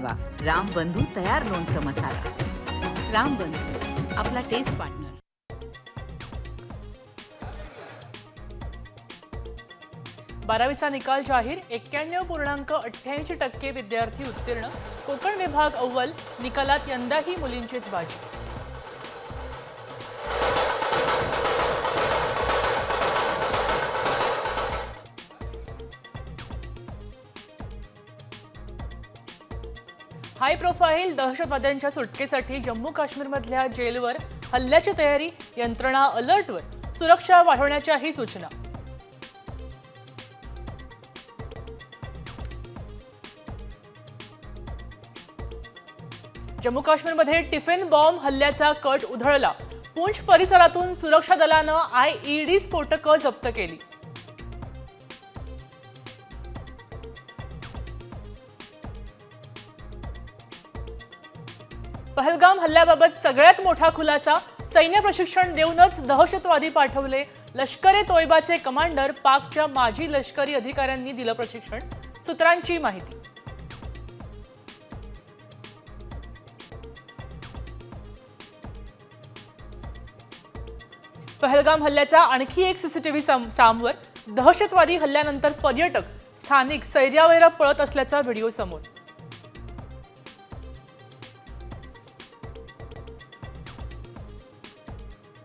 बनवा. रामबंधू तयार लोणचं मसाला. रामबंधू, आपला टेस्ट पार्टनर. बारावीचा निकाल जाहीर. 91.88% विद्यार्थी उत्तीर्ण. कोकण विभाग अव्वल. निकालात यंदाही मुलींचीच बाजी. हाय प्रोफाईल दहशतवाद्यांच्या सुटकेसाठी जम्मू काश्मीरमधल्या जेलवर हल्ल्याची तयारी. यंत्रणा अलर्टवर. सुरक्षा वाढवण्याच्याही सूचना. जम्मू काश्मीरमध्ये टिफिन बॉम्ब हल्ल्याचा कट उधळला. पूंछ परिसरातून सुरक्षा दलानं IED स्फोटकं जप्त केली. पहलगाम हल्ल्याबाबत सगळ्यात मोठा खुलासा. सैन्य प्रशिक्षण देऊनच दहशतवादी पाठवले. लष्कर-ए-तोयबाचे कमांडर पाकच्या माजी लष्करी अधिकाऱ्यांनी दिलं प्रशिक्षण. सूत्रांची माहिती. पहलगाम हल्ल्याचा आणखी एक CCTV सामवर. दहशतवादी हल्ल्यानंतर पर्यटक, स्थानिक सैर्यावैरा पळत असल्याचा व्हिडिओ समोर.